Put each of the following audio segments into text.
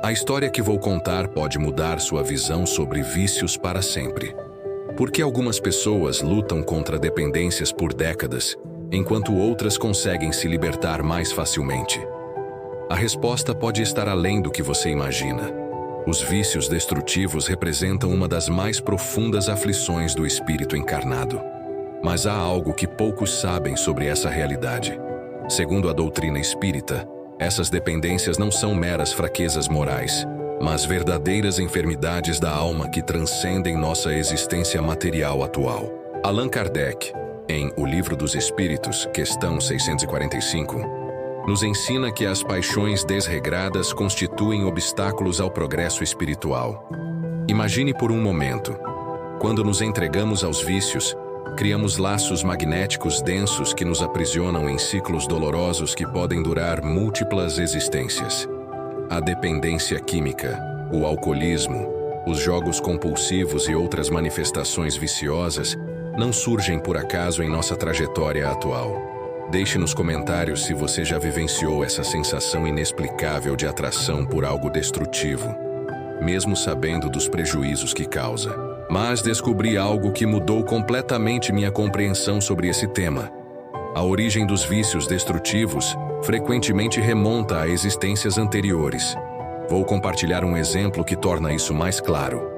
A história que vou contar pode mudar sua visão sobre vícios para sempre. Por que algumas pessoas lutam contra dependências por décadas, enquanto outras conseguem se libertar mais facilmente? A resposta pode estar além do que você imagina. Os vícios destrutivos representam uma das mais profundas aflições do espírito encarnado. Mas há algo que poucos sabem sobre essa realidade. Segundo a doutrina espírita, essas dependências não são meras fraquezas morais, mas verdadeiras enfermidades da alma que transcendem nossa existência material atual. Allan Kardec, em O Livro dos Espíritos, questão 645, nos ensina que as paixões desregradas constituem obstáculos ao progresso espiritual. Imagine por um momento, quando nos entregamos aos vícios, criamos laços magnéticos densos que nos aprisionam em ciclos dolorosos que podem durar múltiplas existências. A dependência química, o alcoolismo, os jogos compulsivos e outras manifestações viciosas não surgem por acaso em nossa trajetória atual. Deixe nos comentários se você já vivenciou essa sensação inexplicável de atração por algo destrutivo, mesmo sabendo dos prejuízos que causa. Mas descobri algo que mudou completamente minha compreensão sobre esse tema. A origem dos vícios destrutivos frequentemente remonta a existências anteriores. Vou compartilhar um exemplo que torna isso mais claro.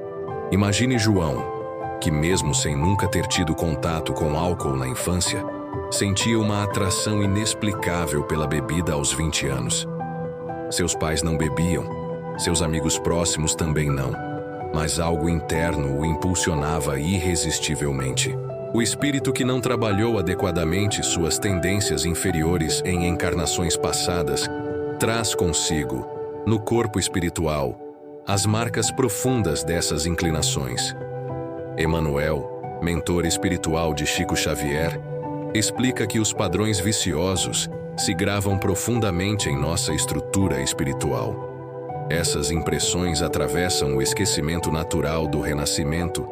Imagine João, que mesmo sem nunca ter tido contato com álcool na infância, sentia uma atração inexplicável pela bebida aos 20 anos. Seus pais não bebiam, seus amigos próximos também não, mas algo interno o impulsionava irresistivelmente. O espírito que não trabalhou adequadamente suas tendências inferiores em encarnações passadas traz consigo, no corpo espiritual, as marcas profundas dessas inclinações. Emmanuel, mentor espiritual de Chico Xavier, explica que os padrões viciosos se gravam profundamente em nossa estrutura espiritual. Essas impressões atravessam o esquecimento natural do renascimento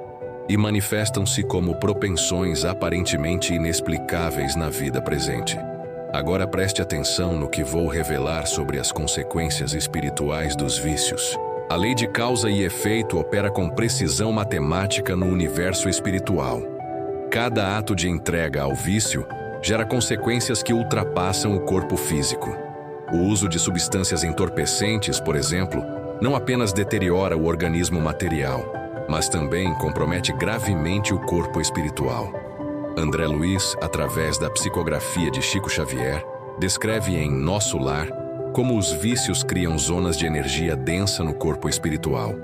e manifestam-se como propensões aparentemente inexplicáveis na vida presente. Agora preste atenção no que vou revelar sobre as consequências espirituais dos vícios. A lei de causa e efeito opera com precisão matemática no universo espiritual. Cada ato de entrega ao vício gera consequências que ultrapassam o corpo físico. O uso de substâncias entorpecentes, por exemplo, não apenas deteriora o organismo material, mas também compromete gravemente o corpo espiritual. André Luiz, através da psicografia de Chico Xavier, descreve em Nosso Lar como os vícios criam zonas de energia densa no corpo espiritual.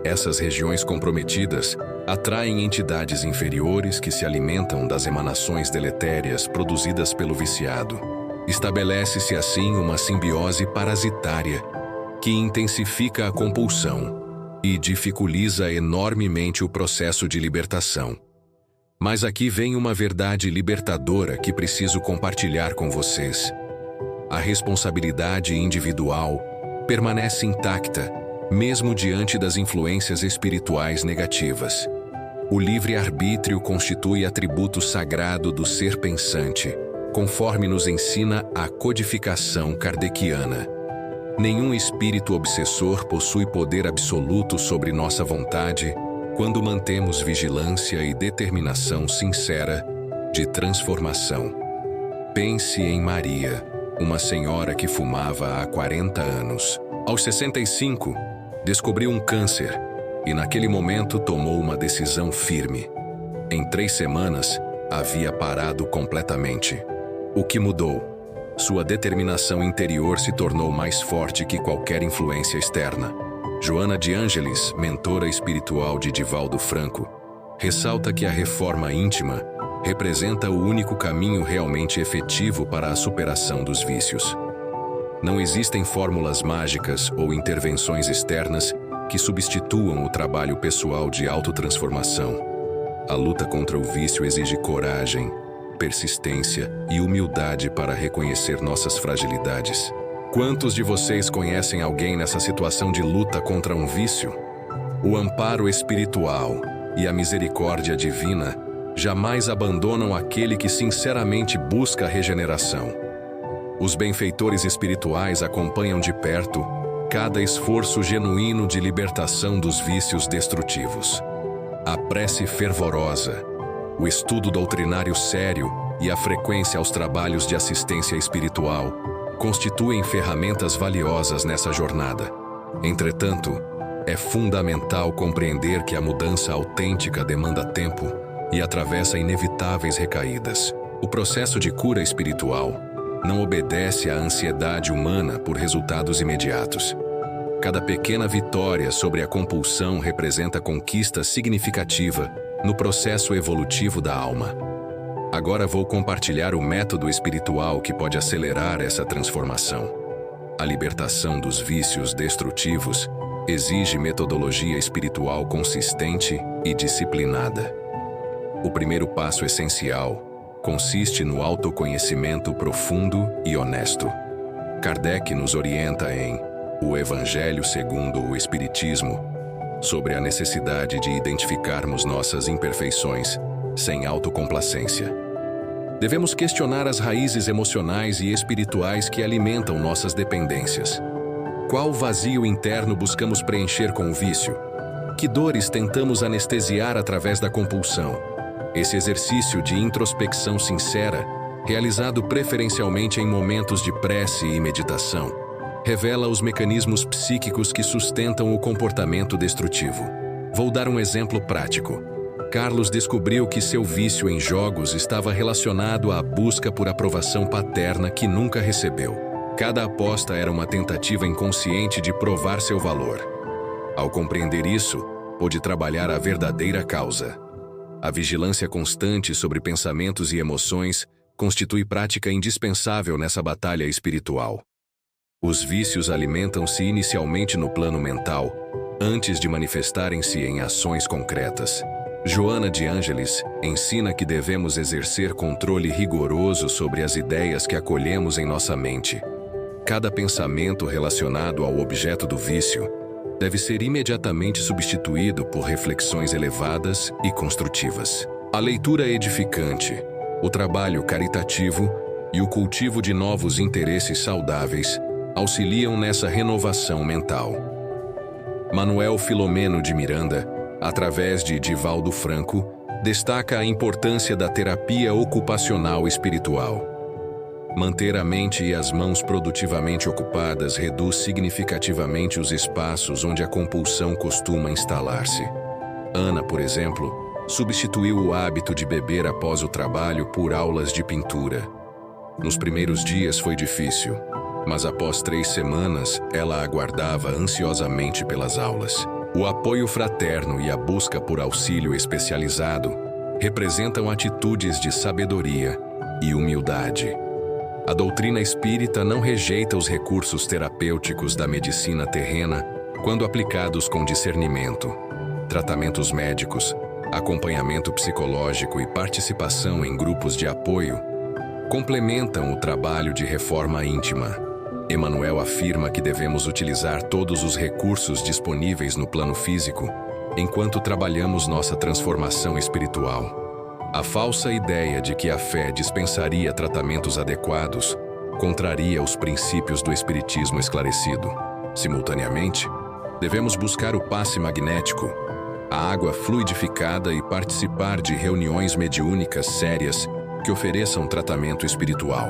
Essas regiões comprometidas atraem entidades inferiores que se alimentam das emanações deletérias produzidas pelo viciado. Estabelece-se assim uma simbiose parasitária que intensifica a compulsão e dificulta enormemente o processo de libertação. Mas aqui vem uma verdade libertadora que preciso compartilhar com vocês. A responsabilidade individual permanece intacta, mesmo diante das influências espirituais negativas. O livre-arbítrio constitui atributo sagrado do ser pensante, conforme nos ensina a codificação kardeciana. Nenhum espírito obsessor possui poder absoluto sobre nossa vontade quando mantemos vigilância e determinação sincera de transformação. Pense em Maria, uma senhora que fumava há 40 anos. Aos 65, descobriu um câncer e naquele momento tomou uma decisão firme. Em 3 semanas, havia parado completamente. O que mudou? Sua determinação interior se tornou mais forte que qualquer influência externa. Joana de Ângeles, mentora espiritual de Divaldo Franco, ressalta que a reforma íntima representa o único caminho realmente efetivo para a superação dos vícios. Não existem fórmulas mágicas ou intervenções externas que substituam o trabalho pessoal de autotransformação. A luta contra o vício exige coragem, persistência e humildade para reconhecer nossas fragilidades. Quantos de vocês conhecem alguém nessa situação de luta contra um vício? O amparo espiritual e a misericórdia divina jamais abandonam aquele que sinceramente busca a regeneração. Os benfeitores espirituais acompanham de perto cada esforço genuíno de libertação dos vícios destrutivos. A prece fervorosa, o estudo doutrinário sério e a frequência aos trabalhos de assistência espiritual constituem ferramentas valiosas nessa jornada. Entretanto, é fundamental compreender que a mudança autêntica demanda tempo e atravessa inevitáveis recaídas. O processo de cura espiritual não obedece à ansiedade humana por resultados imediatos. Cada pequena vitória sobre a compulsão representa conquista significativa no processo evolutivo da alma. Agora vou compartilhar o método espiritual que pode acelerar essa transformação. A libertação dos vícios destrutivos exige metodologia espiritual consistente e disciplinada. O primeiro passo essencial consiste no autoconhecimento profundo e honesto. Kardec nos orienta em O Evangelho segundo o Espiritismo sobre a necessidade de identificarmos nossas imperfeições sem autocomplacência. Devemos questionar as raízes emocionais e espirituais que alimentam nossas dependências. Qual vazio interno buscamos preencher com o vício? Que dores tentamos anestesiar através da compulsão? Esse exercício de introspecção sincera, realizado preferencialmente em momentos de prece e meditação, revela os mecanismos psíquicos que sustentam o comportamento destrutivo. Vou dar um exemplo prático. Carlos descobriu que seu vício em jogos estava relacionado à busca por aprovação paterna que nunca recebeu. Cada aposta era uma tentativa inconsciente de provar seu valor. Ao compreender isso, pôde trabalhar a verdadeira causa. A vigilância constante sobre pensamentos e emoções constitui prática indispensável nessa batalha espiritual. Os vícios alimentam-se inicialmente no plano mental, antes de manifestarem-se em ações concretas. Joana de Ângeles ensina que devemos exercer controle rigoroso sobre as ideias que acolhemos em nossa mente. Cada pensamento relacionado ao objeto do vício deve ser imediatamente substituído por reflexões elevadas e construtivas. A leitura edificante, o trabalho caritativo e o cultivo de novos interesses saudáveis auxiliam nessa renovação mental. Manuel Filomeno de Miranda, através de Divaldo Franco, destaca a importância da terapia ocupacional espiritual. Manter a mente e as mãos produtivamente ocupadas reduz significativamente os espaços onde a compulsão costuma instalar-se. Ana, por exemplo, substituiu o hábito de beber após o trabalho por aulas de pintura. Nos primeiros dias foi difícil, mas após 3 semanas ela aguardava ansiosamente pelas aulas. O apoio fraterno e a busca por auxílio especializado representam atitudes de sabedoria e humildade. A doutrina espírita não rejeita os recursos terapêuticos da medicina terrena quando aplicados com discernimento. Tratamentos médicos, acompanhamento psicológico e participação em grupos de apoio complementam o trabalho de reforma íntima. Emmanuel afirma que devemos utilizar todos os recursos disponíveis no plano físico enquanto trabalhamos nossa transformação espiritual. A falsa ideia de que a fé dispensaria tratamentos adequados contraria os princípios do espiritismo esclarecido. Simultaneamente, devemos buscar o passe magnético, a água fluidificada e participar de reuniões mediúnicas sérias que ofereçam tratamento espiritual.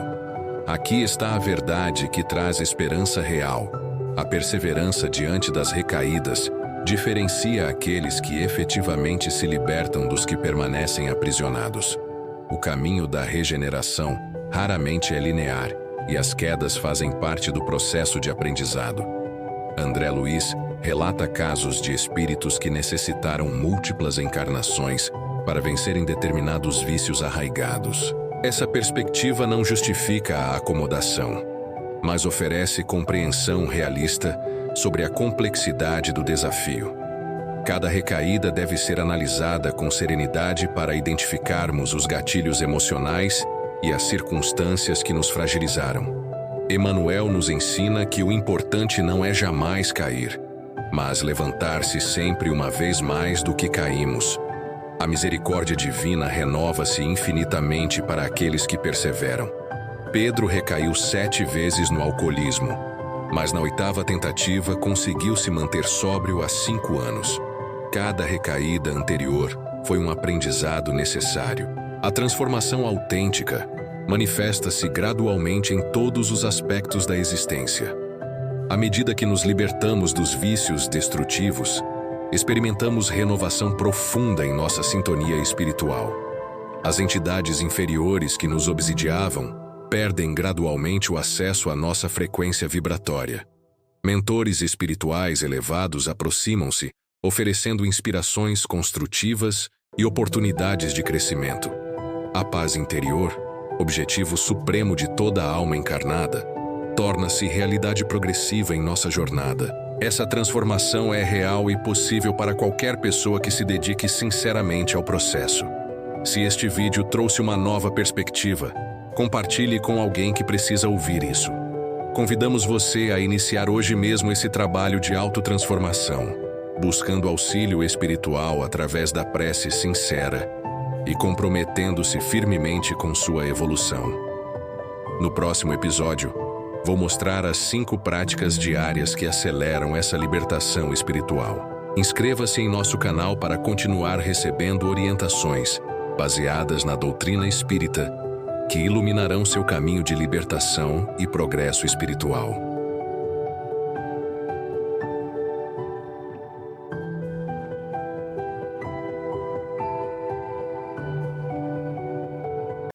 Aqui está a verdade que traz esperança real. A perseverança diante das recaídas diferencia aqueles que efetivamente se libertam dos que permanecem aprisionados. O caminho da regeneração raramente é linear e as quedas fazem parte do processo de aprendizado. André Luiz relata casos de espíritos que necessitaram múltiplas encarnações para vencerem determinados vícios arraigados. Essa perspectiva não justifica a acomodação, mas oferece compreensão realista sobre a complexidade do desafio. Cada recaída deve ser analisada com serenidade para identificarmos os gatilhos emocionais e as circunstâncias que nos fragilizaram. Emmanuel nos ensina que o importante não é jamais cair, mas levantar-se sempre uma vez mais do que caímos. A misericórdia divina renova-se infinitamente para aqueles que perseveram. Pedro recaiu 7 vezes no alcoolismo, mas na 8ª tentativa conseguiu se manter sóbrio há 5 anos. Cada recaída anterior foi um aprendizado necessário. A transformação autêntica manifesta-se gradualmente em todos os aspectos da existência. À medida que nos libertamos dos vícios destrutivos, experimentamos renovação profunda em nossa sintonia espiritual. As entidades inferiores que nos obsidiavam perdem gradualmente o acesso à nossa frequência vibratória. Mentores espirituais elevados aproximam-se, oferecendo inspirações construtivas e oportunidades de crescimento. A paz interior, objetivo supremo de toda a alma encarnada, torna-se realidade progressiva em nossa jornada. Essa transformação é real e possível para qualquer pessoa que se dedique sinceramente ao processo. Se este vídeo trouxe uma nova perspectiva, compartilhe com alguém que precisa ouvir isso. Convidamos você a iniciar hoje mesmo esse trabalho de autotransformação, buscando auxílio espiritual através da prece sincera e comprometendo-se firmemente com sua evolução. No próximo episódio, vou mostrar as 5 práticas diárias que aceleram essa libertação espiritual. Inscreva-se em nosso canal para continuar recebendo orientações baseadas na doutrina espírita que iluminarão seu caminho de libertação e progresso espiritual.